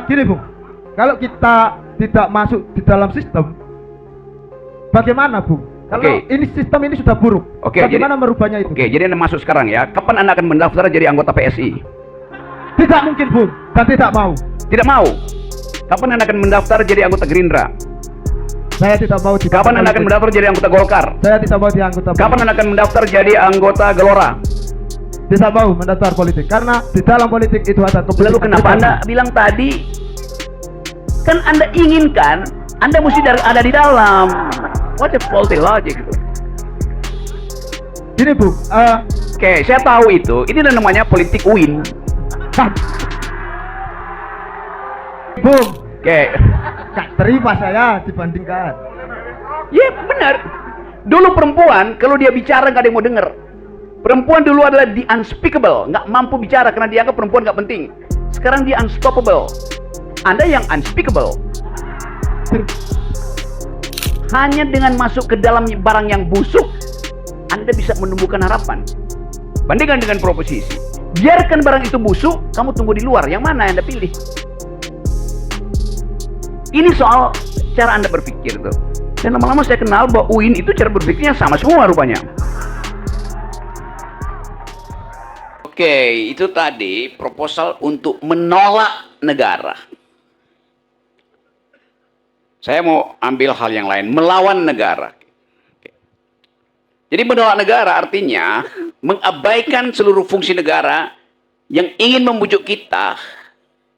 Gini Bung, kalau kita tidak masuk di dalam sistem, bagaimana Bung? Kalau ini sistem ini sudah buruk, bagaimana merubahnya itu? Jadi Anda masuk sekarang ya. Kapan Anda akan mendaftar jadi anggota PSI? Tidak mungkin Bung, dan tidak mau. Tidak mau. Kapan Anda akan mendaftar jadi anggota Gerindra? Saya tidak mau. Kapan Anda akan mendaftar jadi anggota Golkar? Saya tidak mau di anggota. Kapan Anda akan mendaftar jadi anggota Gelora? Tidak mau mendaftar politik karena di dalam politik itu ada kepentingan. Lalu kenapa Anda bilang tadi? Kan Anda inginkan, Anda mesti ada di dalam. What a faulty logic itu. Gini Bu, Oke, saya tahu itu. Ini namanya politik win. Bung. Oke. Gak terima saya dibandingkan. Ya benar. Dulu perempuan kalau dia bicara nggak ada yang mau denger. Perempuan dulu adalah the unspeakable, nggak mampu bicara karena dianggap perempuan nggak penting. Sekarang dia unstoppable. Anda yang unspeakable. Hanya dengan masuk ke dalam barang yang busuk, Anda bisa menumbuhkan harapan. Bandingkan dengan proposisi. Biarkan barang itu busuk, kamu tunggu di luar. Yang mana Anda pilih? Ini soal cara Anda berpikir tuh. Dan lama-lama saya kenal bahwa UIN itu cara berpikirnya sama semua rupanya. Oke, itu tadi proposal untuk menolak negara. Saya mau ambil hal yang lain, melawan negara. Jadi menolak negara artinya mengabaikan seluruh fungsi negara yang ingin membujuk kita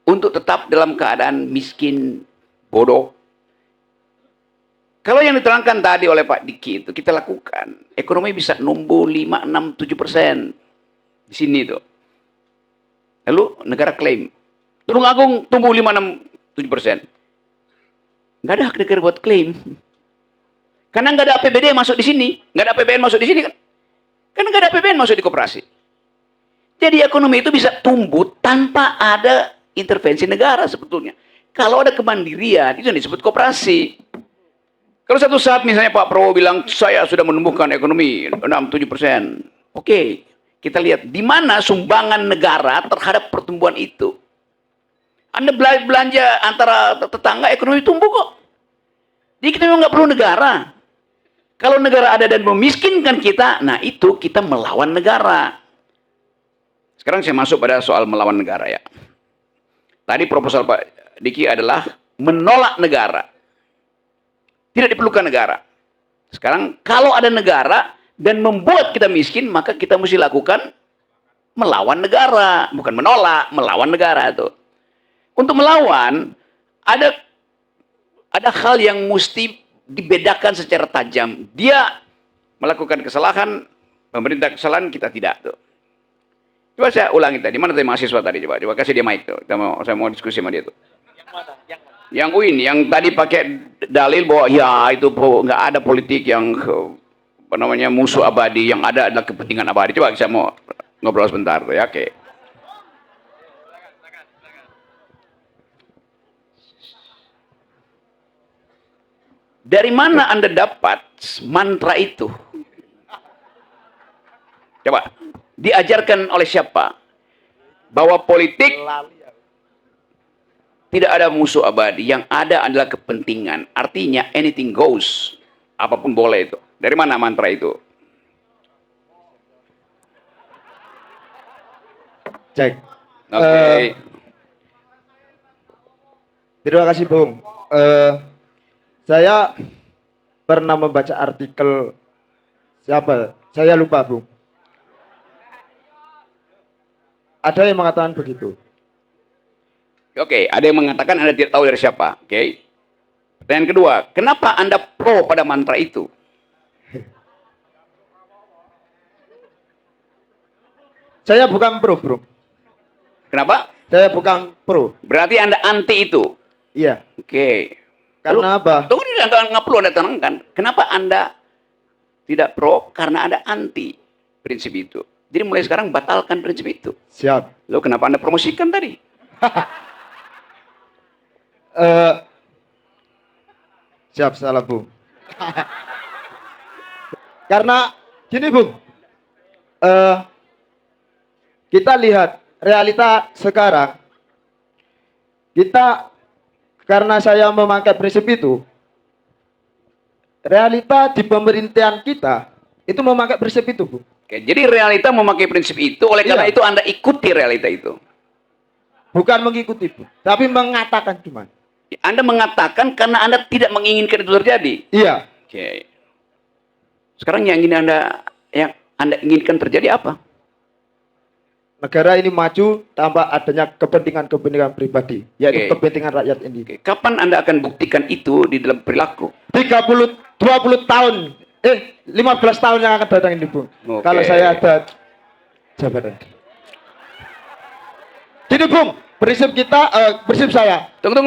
untuk tetap dalam keadaan miskin, bodoh. Kalau yang diterangkan tadi oleh Pak Diki itu kita lakukan, ekonomi bisa numbuh 5, 6, 7% di sini tuh. Lalu negara klaim, Tulung Agung tumbuh 5, 6, 7%. Nggak ada hak negara buat klaim. Karena nggak ada APBD masuk di sini, nggak ada APBN masuk di sini kan. Karena nggak ada APBN masuk di koperasi. Jadi ekonomi itu bisa tumbuh tanpa ada intervensi negara sebetulnya. Kalau ada kemandirian, itu yang disebut koperasi. Kalau satu saat misalnya Pak Prabowo bilang, saya sudah menumbuhkan ekonomi 6-7%. Oke, kita lihat di mana sumbangan negara terhadap pertumbuhan itu. Anda belanja antara tetangga, ekonomi tumbuh kok. Jadi kita memang nggak perlu negara. Kalau negara ada dan memiskinkan kita, nah itu kita melawan negara. Sekarang saya masuk pada soal melawan negara ya. Tadi proposal Pak Diki adalah menolak negara. Tidak diperlukan negara. Sekarang kalau ada negara dan membuat kita miskin, maka kita mesti lakukan melawan negara. Bukan menolak, melawan negara itu. Untuk melawan, ada hal yang mesti dibedakan secara tajam. Dia melakukan kesalahan, pemerintah kesalahan, kita tidak tuh. Coba saya ulangi tadi, mana tadi mahasiswa tadi, coba kasih dia mic tuh. Saya mau diskusi sama dia tuh. Yang mana? Yang UIN, yang tadi pakai dalil bahwa ya itu nggak ada politik yang apa namanya musuh abadi, yang ada adalah kepentingan abadi. Coba saya mau ngobrol sebentar tuh ya, oke. Dari mana Anda dapat mantra itu? Coba, diajarkan oleh siapa? Bahwa politik tidak ada musuh abadi, yang ada adalah kepentingan. Artinya anything goes, apapun boleh itu. Dari mana mantra itu? Cek. Oke. Terima kasih Bung. Saya pernah membaca artikel siapa? Saya lupa Bung. Ada yang mengatakan begitu. Oke, ada yang mengatakan Anda tidak tahu dari siapa. Oke. Pertanyaan kedua, kenapa Anda pro pada mantra itu? Saya bukan pro, Bro. Kenapa? Saya bukan pro. Berarti Anda anti itu? Iya. Oke. Karena apa? Tunggu, nggak perlu Anda tenangkan. Kenapa Anda tidak pro? Karena Anda anti prinsip itu. Jadi mulai sekarang batalkan prinsip itu. Siap. Lalu kenapa Anda promosikan tadi? Siap, salah Bung. Karena gini Bung, kita lihat realita sekarang, Kita, karena saya memakai prinsip itu, realita di pemerintahan kita itu memakai prinsip itu, Bu. Oke, jadi realita memakai prinsip itu, oleh karena Iya. itu Anda ikuti realita itu. Bukan mengikuti, Bu, tapi mengatakan cuma. Anda mengatakan karena Anda tidak menginginkan itu terjadi. Iya. Oke. Sekarang yang Anda inginkan terjadi apa? Negara ini maju tanpa adanya kepentingan-kepentingan pribadi, yaitu Oke. kepentingan rakyat ini. Oke. Kapan Anda akan buktikan itu di dalam perilaku? 20 tahun, 15 tahun yang akan datang ini, Bu. Oke. Kalau saya ada jabatan. Jadi, Bung, prinsip saya. Tunggu.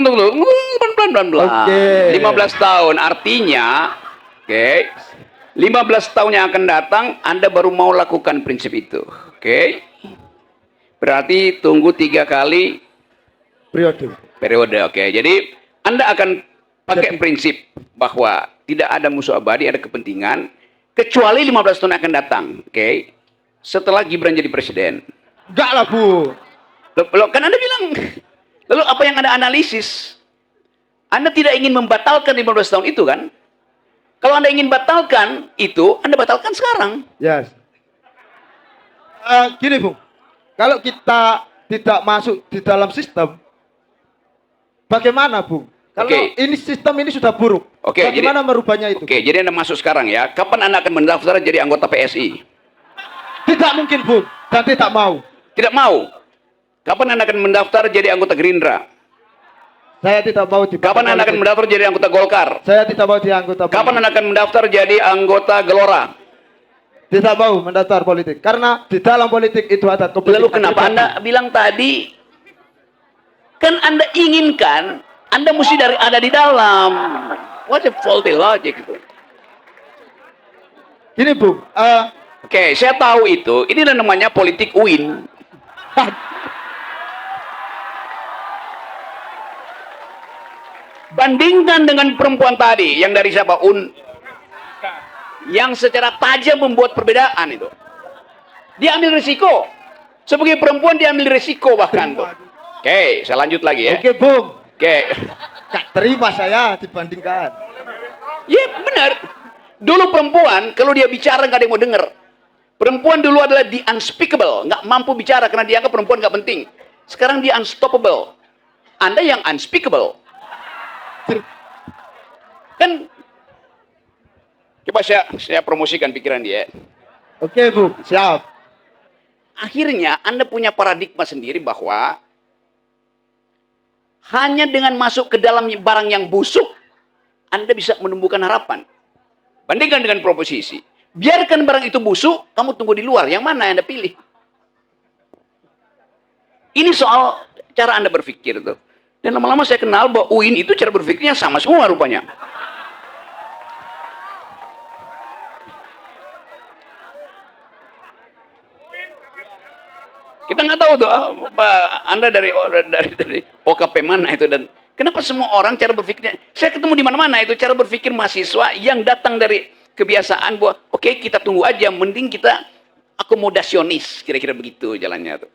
Pelan-pelan. Oke. 15 tahun artinya, oke. 15 tahun yang akan datang, Anda baru mau lakukan prinsip itu. Oke. Berarti tunggu 3 kali periode. Oke. Jadi Anda akan pakai prinsip bahwa tidak ada musuh abadi, ada kepentingan, kecuali 15 tahun akan datang. Oke. Setelah Gibran jadi presiden. Enggak lah, Bu. Loh, kan Anda bilang, lalu apa yang Anda analisis? Anda tidak ingin membatalkan 15 tahun itu kan? Kalau Anda ingin batalkan itu, Anda batalkan sekarang. Yes. Gini, Bung. Kalau kita tidak masuk di dalam sistem, bagaimana, Bung? Kalau ini sistem ini sudah buruk, bagaimana merubahnya itu? Oke, jadi Anda masuk sekarang ya. Kapan Anda akan mendaftar jadi anggota PSI? Tidak mungkin, Bung. Dan tidak mau. Tidak mau. Kapan Anda akan mendaftar jadi anggota Gerindra? Saya tidak mau di. Kapan Anda akan mendaftar jadi anggota Golkar? Saya tidak mau di anggota. Kapan Anda akan mendaftar jadi anggota Gelora? Tidak mau mendaftar politik, karena di dalam politik itu ada kepentingan. Lalu kenapa Anda bilang tadi, kan Anda inginkan, Anda mesti ada di dalam. What a faulty logic itu. Gini, Bung. Oke, saya tahu itu. Ini namanya politik win. Bandingkan dengan perempuan tadi yang dari siapa? Yang secara tajam membuat perbedaan itu. Dia ambil risiko. Sebagai perempuan dia ambil risiko bahkan tuh. Oke, saya lanjut lagi ya. Oke, Bung. Oke. Gak terima saya dibandingkan. Iya, benar. Dulu perempuan kalau dia bicara nggak ada yang mau dengar. Perempuan dulu adalah the unspeakable, nggak mampu bicara karena dianggap perempuan nggak penting. Sekarang dia unstoppable. Anda yang unspeakable. Kan coba saya promosikan pikiran dia. Oke, Bu, siap. Akhirnya Anda punya paradigma sendiri bahwa hanya dengan masuk ke dalam barang yang busuk Anda bisa menumbuhkan harapan. Bandingkan dengan proposisi. Biarkan barang itu busuk, kamu tunggu di luar. Yang mana yang Anda pilih? Ini soal cara Anda berpikir tuh. Dan lama-lama saya kenal bahwa UIN itu cara berpikirnya sama semua rupanya. Kita nggak tahu tuh, Anda dari OKP mana itu, dan kenapa semua orang cara berpikirnya, saya ketemu di mana-mana itu cara berpikir mahasiswa yang datang dari kebiasaan bahwa oke, kita tunggu aja, mending kita akomodasionis, kira-kira begitu jalannya tuh.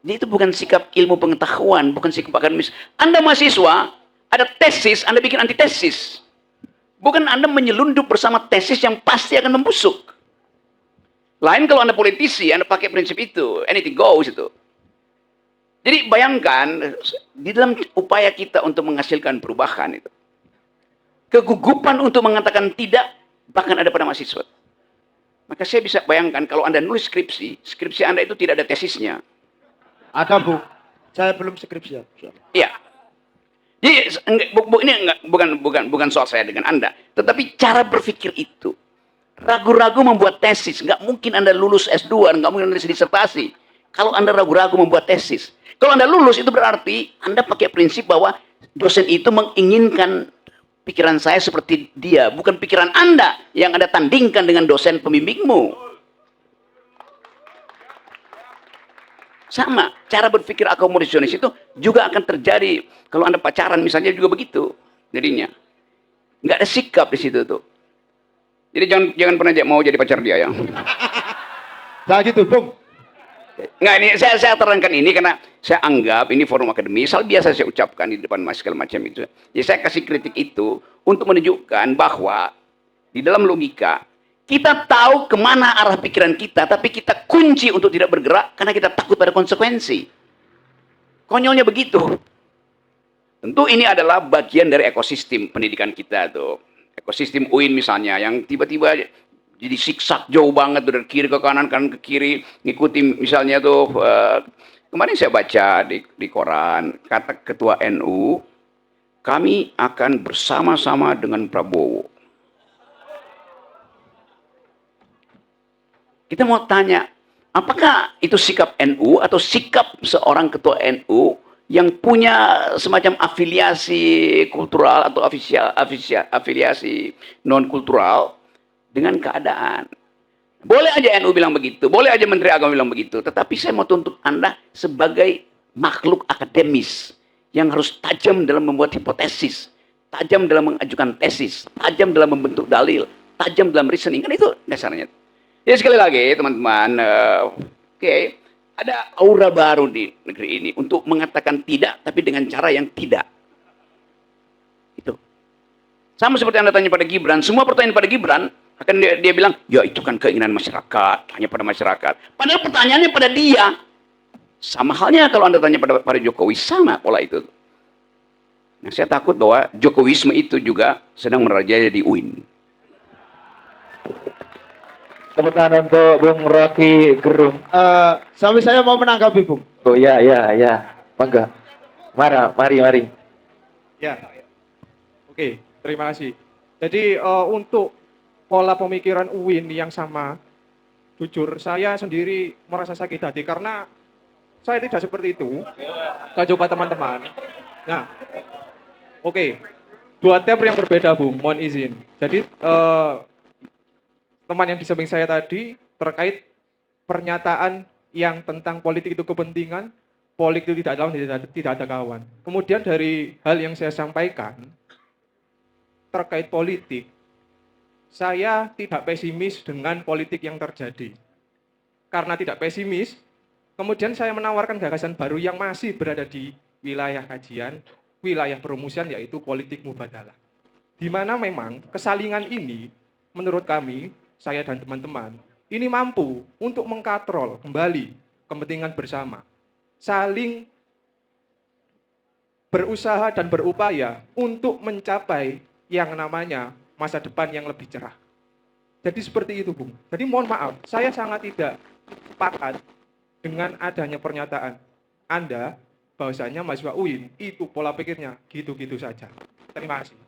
Jadi itu bukan sikap ilmu pengetahuan, bukan sikap akademis. Anda mahasiswa, ada tesis, Anda bikin antitesis. Bukan Anda menyelundup bersama tesis yang pasti akan membusuk. Lain kalau Anda politisi, Anda pakai prinsip itu, anything goes itu. Jadi bayangkan, di dalam upaya kita untuk menghasilkan perubahan itu, kegugupan untuk mengatakan tidak, bahkan ada pada mahasiswa. Maka saya bisa bayangkan kalau Anda nulis skripsi Anda itu tidak ada tesisnya. Ada, Bu. Saya belum skripsi. Iya. Jadi ini bukan soal saya dengan Anda, tetapi cara berpikir itu. Ragu-ragu membuat tesis, nggak mungkin Anda lulus S2, nggak mungkin Anda nulis disertasi. Kalau Anda ragu-ragu membuat tesis, kalau Anda lulus itu berarti Anda pakai prinsip bahwa dosen itu menginginkan pikiran saya seperti dia, bukan pikiran Anda yang Anda tandingkan dengan dosen pembimbingmu. Sama, cara berpikir akomodasionis itu juga akan terjadi kalau Anda pacaran misalnya juga begitu. Jadinya nggak ada sikap di situ tuh. Jadi jangan pernah mau jadi pacar dia ya. Nah gitu, Bung. Nggak, ini saya terangkan ini karena saya anggap ini forum akademis, hal biasa saya ucapkan di depan mas segala macam itu. Jadi saya kasih kritik itu untuk menunjukkan bahwa di dalam logika kita tahu kemana arah pikiran kita, tapi kita kunci untuk tidak bergerak karena kita takut pada konsekuensi. Konyolnya begitu. Tentu ini adalah bagian dari ekosistem pendidikan kita tuh. Ekosistem UIN misalnya yang tiba-tiba jadi siksak jauh banget dari kiri ke kanan ke kiri, ngikuti misalnya tuh kemarin saya baca di koran kata ketua NU, kami akan bersama-sama dengan Prabowo. Kita mau tanya, apakah itu sikap NU atau sikap seorang ketua NU yang punya semacam afiliasi kultural atau afiliasi non kultural dengan keadaan. Boleh aja NU bilang begitu, boleh aja Menteri Agama bilang begitu, tetapi saya mau tuntut Anda sebagai makhluk akademis yang harus tajam dalam membuat hipotesis, tajam dalam mengajukan tesis, tajam dalam membentuk dalil, tajam dalam reasoning, kan itu dasarnya. Jadi sekali lagi teman-teman, ada aura baru di negeri ini untuk mengatakan tidak, tapi dengan cara yang tidak. Itu. Sama seperti Anda tanya pada Gibran, semua pertanyaan pada Gibran, akan dia bilang, ya itu kan keinginan masyarakat, hanya pada masyarakat. Padahal pertanyaannya pada dia. Sama halnya kalau Anda tanya pada Jokowi, sama pola itu. Nah, saya takut bahwa Jokowisme itu juga sedang merajai di UIN. Tepuk tangan untuk Bung Rocky Gerung. Sampai saya mau menanggapi, Bung. Oh ya. Bangga. Mari. Ya. Oke, terima kasih. Jadi untuk pola pemikiran UIN yang sama, jujur saya sendiri merasa sakit hati karena saya tidak seperti itu. Saya coba teman-teman. Nah, oke. 2 tab yang berbeda, Bung. Mohon izin. Jadi teman yang di samping saya tadi terkait pernyataan yang tentang politik itu kepentingan, politik itu tidak lawan, tidak ada kawan. Kemudian dari hal yang saya sampaikan terkait politik, saya tidak pesimis dengan politik yang terjadi. Karena tidak pesimis, kemudian saya menawarkan gagasan baru yang masih berada di wilayah kajian, wilayah perumusan, yaitu politik mubadalah. Di mana memang kesalingan ini, menurut kami, saya dan teman-teman, ini mampu untuk mengkatrol kembali kepentingan bersama. Saling berusaha dan berupaya untuk mencapai yang namanya masa depan yang lebih cerah. Jadi seperti itu, Bung. Jadi mohon maaf, saya sangat tidak sepakat dengan adanya pernyataan Anda bahwasanya mahasiswa UIN itu pola pikirnya gitu-gitu saja. Terima kasih.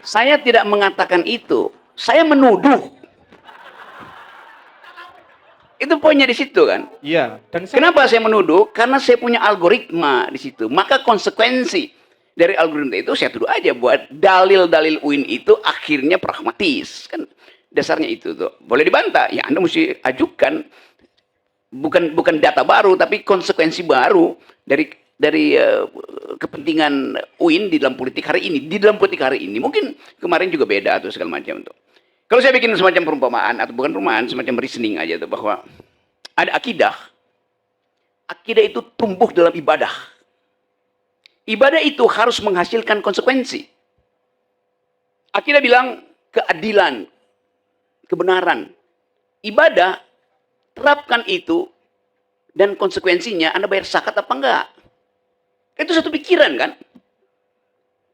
Saya tidak mengatakan itu, saya menuduh. Itu poinnya di situ kan? Iya. Dan Kenapa saya menuduh? Karena saya punya algoritma di situ. Maka konsekuensi dari algoritma itu saya tuduh aja buat dalil-dalil UIN itu akhirnya pragmatis. Kan dasarnya itu tuh. Boleh dibantah, ya Anda mesti ajukan bukan data baru tapi konsekuensi baru dari kepentingan UIN di dalam politik hari ini. Di dalam politik hari ini mungkin kemarin juga beda atau segala macam tuh. Kalau saya bikin semacam perumpamaan atau bukan perumpamaan, semacam reasoning aja tuh bahwa ada akidah. Akidah itu tumbuh dalam ibadah. Ibadah itu harus menghasilkan konsekuensi. Akidah bilang keadilan, kebenaran. Ibadah, terapkan itu, dan konsekuensinya Anda bayar zakat apa enggak. Itu satu pikiran kan?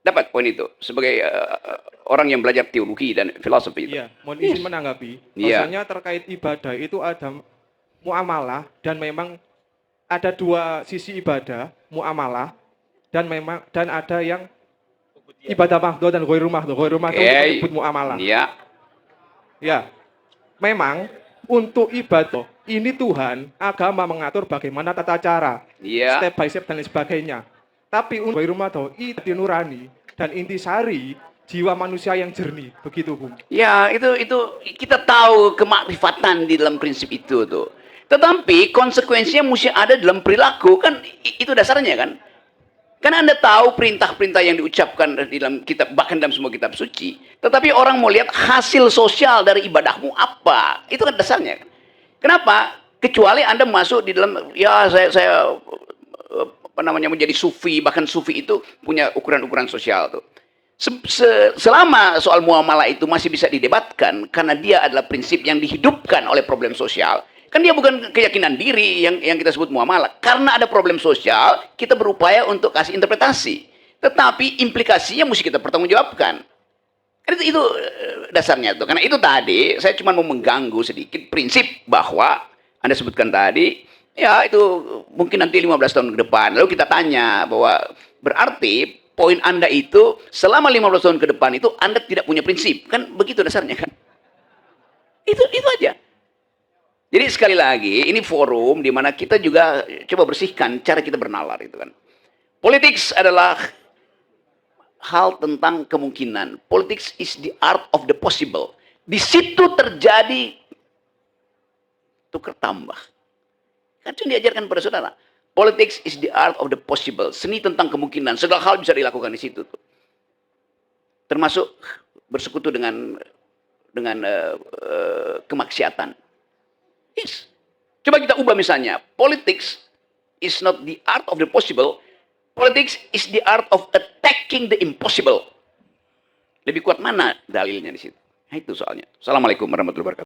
Dapat poin itu sebagai orang yang belajar teologi dan filosofi itu. Iya, mohon izin menanggapi. Bahwasanya terkait ibadah itu ada muamalah dan memang ada 2 sisi ibadah, muamalah dan ada yang ibadah mahdhah dan ghairu mahdhah. Ghairu mahdhah itu disebut muamalah. Iya. Ya. Memang untuk ibadah ini Tuhan agama mengatur bagaimana tata cara, step by step dan lain sebagainya. Tapi untuk ghairu mahdhah itu nurani dan intisari jiwa manusia yang jernih, begitu Bung. Ya, itu kita tahu kemakrifatan di dalam prinsip itu tuh. Tetapi konsekuensinya mesti ada dalam perilaku kan, itu dasarnya kan. Karena Anda tahu perintah-perintah yang diucapkan di dalam kitab, bahkan dalam semua kitab suci. Tetapi orang mau lihat hasil sosial dari ibadahmu apa. Itu kan dasarnya kan. Kenapa? Kecuali Anda masuk di dalam, ya saya apa namanya, menjadi sufi, bahkan sufi itu punya ukuran-ukuran sosial tuh. Selama soal muamalah itu masih bisa didebatkan karena dia adalah prinsip yang dihidupkan oleh problem sosial. Kan dia bukan keyakinan diri yang kita sebut muamalah. Karena ada problem sosial, kita berupaya untuk kasih interpretasi. Tetapi implikasinya mesti kita pertanggungjawabkan. Kan itu dasarnya tuh. Karena itu tadi saya cuma mau mengganggu sedikit prinsip bahwa Anda sebutkan tadi, ya itu mungkin nanti 15 tahun ke depan. Lalu kita tanya bahwa berarti poin Anda itu selama 15 tahun ke depan itu Anda tidak punya prinsip. Kan begitu dasarnya kan. Itu aja. Jadi sekali lagi ini forum di mana kita juga coba bersihkan cara kita bernalar itu kan. Politics adalah hal tentang kemungkinan. Politics is the art of the possible. Di situ terjadi tukar tambah. Kan itu diajarkan pada saudara. Politics is the art of the possible. Seni tentang kemungkinan. Segala hal bisa dilakukan di situ. Termasuk bersekutu dengan kemaksiatan. Yes. Coba kita ubah misalnya. Politics is not the art of the possible. Politics is the art of attacking the impossible. Lebih kuat mana dalilnya di situ? Nah, itu soalnya. Assalamualaikum warahmatullahi wabarakatuh.